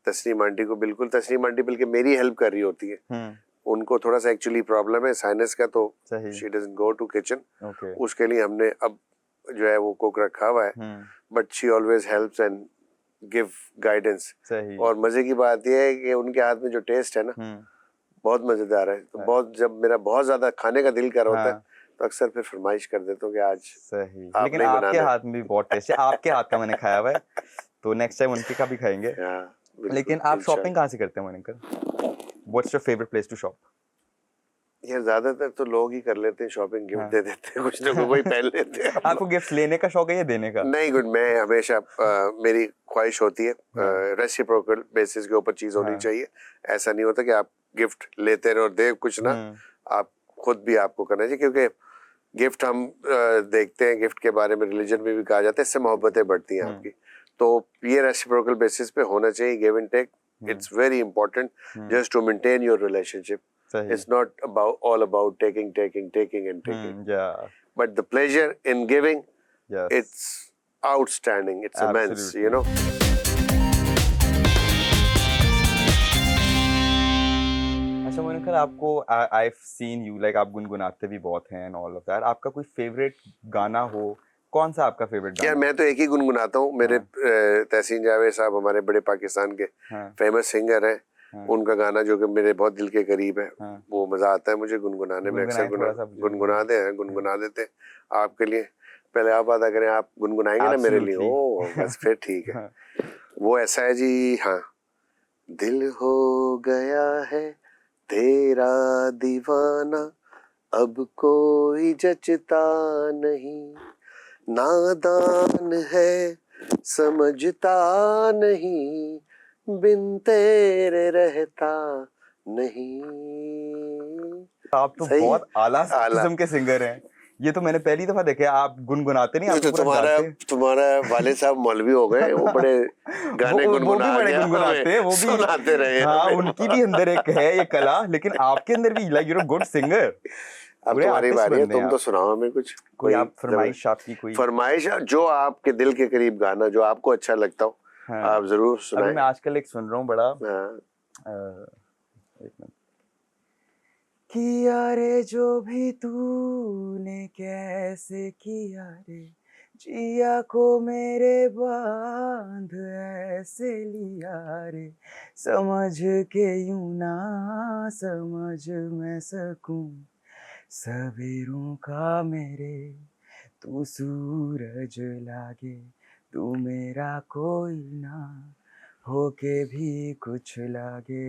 तस्नीम आंटी को बिल्कुल, तस्नीम आंटी बल्कि मेरी हेल्प कर रही होती है। उनको थोड़ा सा एक्चुअली प्रॉब्लम है साइनस का, तो she doesn't go to kitchen. उसके लिए हमने अब जो है वो कुक रखा हुआ है, but she always helps and give guidance. और मजे की बात यह है कि उनके हाथ में जो टेस्ट है ना बहुत मजेदार है। तो बहुत, जब मेरा बहुत ज्यादा खाने का दिल कर होता है तो अक्सर फिर फरमाइश कर देता हूँ कि आज सही। लेकिन आपके हाथ में भी बहुत टेस्ट है, आपके हाथ का मैंने खाया हुआ है, तो नेक्स्ट टाइम उनके का भी खाएंगे। लेकिन आप शॉपिंग कहाँ से करते हैं Moin uncle? What's your favourite place to shop? यार ज्यादातर तो लोग ही कर लेते हैं शॉपिंग, गिफ्ट हाँ। दे देते हैं, कुछ ना कोई पहन लेते हैं। आपको गिफ्ट लेने का शौक है या देने का? नहीं गुड, मैं हमेशा मेरी ख्वाहिश होती है हाँ। रेसिप्रोकल बेसिस के ऊपर चीज होनी हाँ। चाहिए। ऐसा नहीं होता कि आप गिफ्ट लेते रहो और दे कुछ ना, आप खुद भी आपको करना चाहिए, क्योंकि गिफ्ट हम देखते हैं, गिफ्ट के बारे में रिलीजन में भी कहा जाता है, इससे मोहब्बतें बढ़ती हैं आपकी। तो ये रेसिप्रोकल बेसिस पे होना चाहिए, give and take. It's very important just to maintain your relationship. सही। It's not all about taking and taking. Yeah. But the pleasure in giving, Yes. it's outstanding. It's immense, Absolutely. you know. अच्छा Moin uncle, आपको I've seen you like आप गुनगुनाते भी बहुत हैं and all of that. आपका कोई फेवरेट गाना हो, कौन सा आपका फेवरेट यार गाना? मैं तो एक ही गुनगुनाता हूँ। मेरे तहसीन जावेद साहब हमारे बड़े पाकिस्तान के हाँ। फेमस सिंगर हैं। हाँ। उनका गाना जो कि मेरे बहुत दिल के करीब है, हाँ। वो मजा आता है मुझे गुनगुनाने में। अक्सर गुनगुना देते हैं आपके लिए। पहले आप अदा करें, आप गुनगुनाएंगे ना मेरे लिए? ओ बस फिर ठीक है। वो ऐसा है जी, हाँ। दिल हो गया है तेरा दीवाना, अब कोई जचता नहीं, नादान है समझता नहीं, बिन तेरे रहता नहीं। आप तो बहुत आला किस्म के सिंगर हैं। ये तो मैंने पहली दफा देखे। आप गुनगुनाते नहीं, आप तो तुम्हारा वाले साहब मौलवी हो गए, वो बड़े गाने गुनगुना वो भी बड़े गुनगुनाते हैं, वो भी सुनाते रहे। हाँ, उनकी भी अंदर एक है ये कला, लेकिन आपके अंदर भी like you are good singer. अब तुम्हारी बारी है, तुम तो सुनाओ हमें कुछ। कोई आप फरमाइश, आपकी कोई फरमाइश जो आपके दिल के करीब गाना जो आपको अच्छा लगता हो, आप जरूर सुनाएं। अभी मैं आजकल एक सुन रहा हूँ बड़ा, एक मिनट। किया रे जो भी तूने कैसे किया रे, जिया को मेरे बांध ऐसे लिया रे, समझ के यूं ना समझ मैं सकूं, सवेरों का मेरे तू सूरज लागे, तू मेरा कोई ना होके भी कुछ लागे।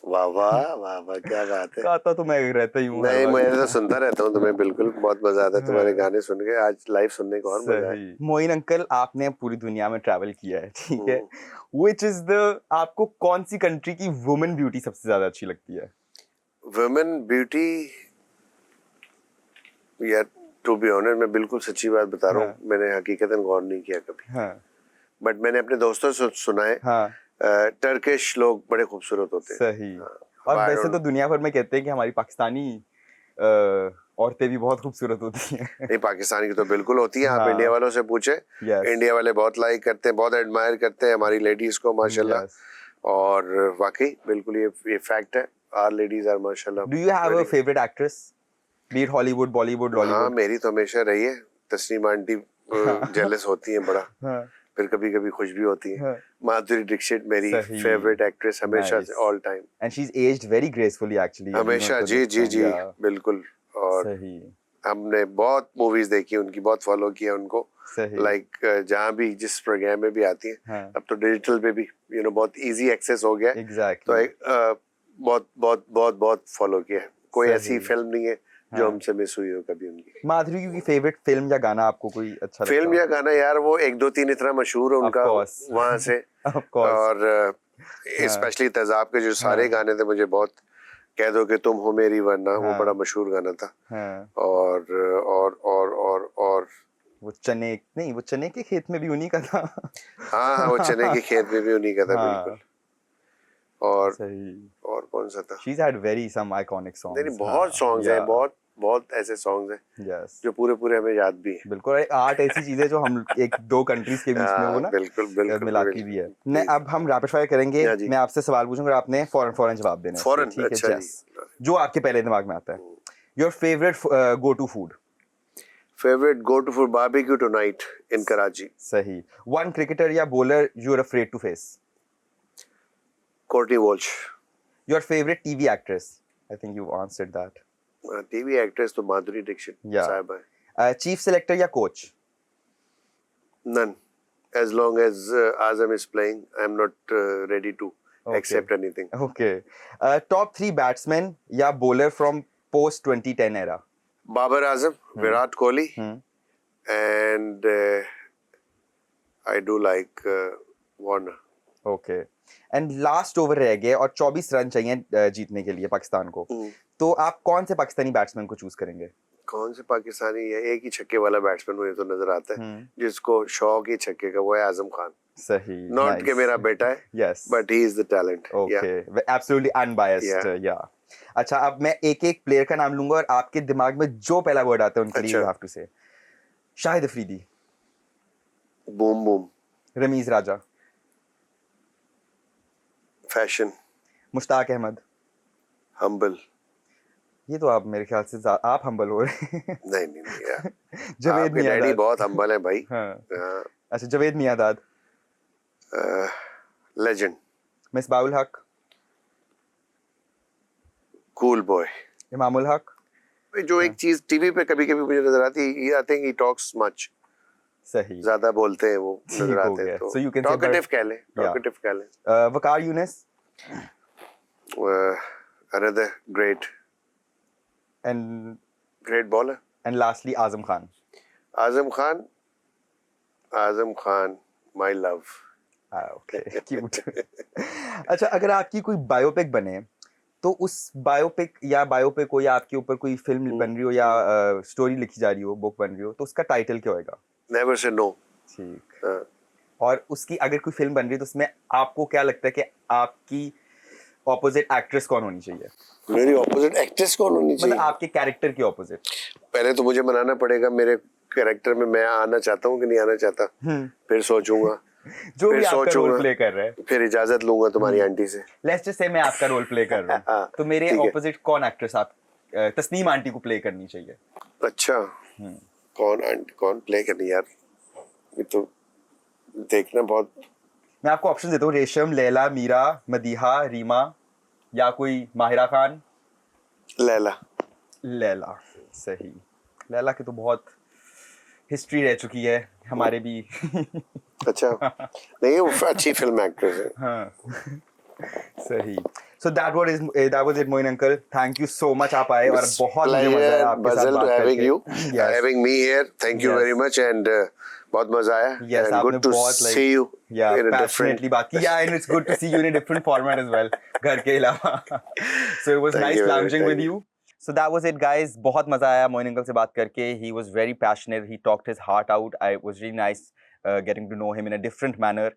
वाह वाह वाह वाह, क्या बात है। गाता तो मैं रहता ही हूँ। नहीं, मैं तो सुनता रहता हूँ तुम्हें, बिल्कुल बहुत मजा आता है तुम्हारे गाने सुन के। आज लाइव सुनने को और मजा है। मोइन अंकल, आपने पूरी दुनिया में ट्रैवल किया है, ठीक है? Which is the, आपको कौन सी कंट्री की वुमेन ब्यूटी सबसे ज्यादा अच्छी लगती है? वुमेन ब्यूटी, यार टू बी ऑनेस्ट मैं बिल्कुल सच्ची बात बता रहा हूँ, मैंने हकीकतन गौर नहीं किया कभी। बट मैंने अपने दोस्तों से सुना है, टर्किश लोग बड़े खूबसूरत होते हैं। सही। और वैसे तो दुनिया भर में कहते हैं कि हमारी पाकिस्तानी औरतें भी बहुत खूबसूरत होती हैं। नहीं, पाकिस्तान की तो बिल्कुल होती है। आप इंडिया वालों से पूछे, इंडिया वाले बहुत लाइक करते हैं, बहुत एडमायर करते हैं हमारी लेडीज को, माशाल्लाह। और वाकई बिल्कुल ये फैक्ट है, आवर लेडीज आर माशाल्लाह। Do you have a favourite actress, be it Hollywood, Bollywood, Lollywood? हाँ, मेरी तो हमेशा रही है तस्नीम आंटी। जेलस होती हैं बड़ा, फिर कभी कभी खुश भी होती है। माधुरी दीक्षित मेरी फेवरेट एक्ट्रेस हमेशा से, all time. And she is aged very gracefully actually, हमेशा। जी जी जी, बिल्कुल। और हमने बहुत मूवीज देखी उनकी, बहुत फॉलो किया उनको। लाइक जहाँ भी जिस प्रोग्राम में भी आती है, अब तो डिजिटल पे भी बहुत इजी एक्सेस हो गया। तो बहुत बहुत बहुत बहुत फॉलो किया है। कोई ऐसी फिल्म नहीं है जो हमसे मिस हुई हो कभी उनकी। माधुरी की फेवरेट फिल्म या गाना आपको कोई अच्छा लगता है? फिल्म या गाना यार, वो 1 2 3 इतना मशहूर है उनका वहां से। और स्पेशली तेजाब के जो सारे गाने थे, मुझे बहुत, कह दो कि तुम हो मेरी वरना, वो बड़ा मशहूर गाना था। और वो चने के खेत में भी उन्हीं का था। हाँ, वो चने के खेत में भी उन्हीं का था, बिल्कुल। और कौन सा था? She's had very some iconic songs. नहीं, बहुत सॉन्ग्स हैं, बहुत ऐसे सॉन्ग्स हैं जो पूरे हमें याद भी हैं। बिल्कुल, आर्ट ऐसी चीज है जो हम एक दो कंट्रीज के बीच में वो ना बिल्कुल मिलाती भी है। अब हम रैपिड फायर करेंगे। मैं आपसे सवाल पूछूंगा, आपने फौरन जवाब देना है। फौरन, अच्छा जी, जो आपके पहले दिमाग में आता है। Your favourite go to food? Favourite go to food barbecue tonight in Karachi. सही। वन क्रिकेटर या bowler you are afraid to face? Courtney Walsh. Your favourite TV actress? I think you answered that. TV actress तो माधुरी दीक्षित साहब है। Chief selector या coach? None. As long as Azam is playing, I am not ready to accept anything. Okay. Top 3 batsmen या bowler from post 2010 era. Babar Azam, Virat Kohli, Hmm. and I do like Warner. Okay. And last over रह गए और 24 run चाहिए जीतने के लिए पाकिस्तान को. तो आप कौन से पाकिस्तानी बैट्समैन को चूज करेंगे? कौन से पाकिस्तानी है? एक ही छक्के वाला बैट्समैन मुझे तो नजर आता है जिसको शौक ही छक्के का, वो है आजम खान. सही. Not कि मेरा बेटा है. Yes. But he is the talent. Okay. Absolutely unbiased. Yeah. अच्छा, अब मैं एक एक प्लेयर का नाम लूंगा और आपके दिमाग में जो पहला वर्ड आता है उनके लिए you have to say. Shahid Afridi. Boom boom. Ramiz Raja. Fashion. Mushtaq Ahmad. Humble. ये तो आप मेरे ख्याल से आप हम्बल हो रहे हैं. नहीं यार. जवेद मियां. डैडी बहुत हम्बल है भाई. हाँ. अच्छा, जवेद मियां. Legend. मिसबाहुल हक. Cool boy. इमामुल हक. जो एक चीज टीवी पे कभी-कभी मुझे नजर आती है, I think he talks much. सही. ज्यादा बोलते हैं वो नजर आते हैं, तो So you can say talkative कह लें. Talkative कह लें. Waqar Younis. Another great bowler. And lastly Azam Khan. Azam Khan, my love. Okay, cute. अच्छा, अगर आपकी कोई बायोपिक बने तो उस बायोपिक हो या आपके ऊपर कोई फिल्म बन रही हो या स्टोरी लिखी जा रही हो, बुक बन रही हो, तो उसका टाइटल क्या होगा? Never say no. ठीक. और उसकी अगर कोई फिल्म बन रही है तो उसमें आपको क्या लगता है कि आपकी ऑपोजिट एक्ट्रेस कौन होनी चाहिए? मेरी ऑपोजिट एक्ट्रेस कौन होनी चाहिए? मतलब आपके कैरेक्टर की ऑपोजिट. पहले तो मुझे बनाना पड़ेगा मेरे कैरेक्टर में मैं आना चाहता हूँ कि नहीं आना चाहता. फिर सोचूंगा. जो भी आपका रोल प्ले कर रहे हैं. फिर इजाजत लूंगा तुम्हारी आंटी से. लेट्स जस्ट से मैं आपका रोल प्ले कर रहा हूँ. तो मेरे ऑपोजिट कौन एक्ट्रेस आप तस्नीम आंटी को प्ले करनी चाहिए? अच्छा. कौन प्ले करनी यार? ये तो देखना बहुत. मैं आपको ऑप्शन देता हूँ. रेशम, लैला, मीरा, मदीहा, रीमा या कोई माहिरा खान. लैला. सही. लैला की तो बहुत हिस्ट्री रह चुकी है हमारे भी. अच्छा. नहीं, वो अच्छी फिल्म एक्ट्रेस है. हाँ. सही. So that was it, Moin uncle. Thank you so much. आप आए और बहुत मुझे मजा आया आपके साथ बात करके. Having me here. Thank you very much and बहुत मजा आया. Yes, and good to see you. Yeah, in a passionately बात की. Yeah, and it's good to see you in a different format as well. घर के अलावा. So it was nice lounging with you. So that was it, guys. बहुत मजा आया Moin uncle से बात करके. He was very passionate. He talked his heart out. It was really nice getting to know him in a different manner.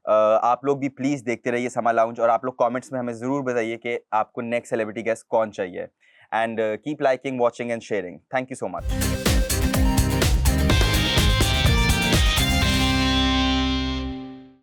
आप लोग भी please देखते रहिए समा लाउंज और आप लोग कमेंट्स में हमें ज़रूर बताइए कि आपको नेक्स्ट सेलिब्रिटी गेस्ट कौन चाहिए. And keep liking, watching and sharing. Thank you so much.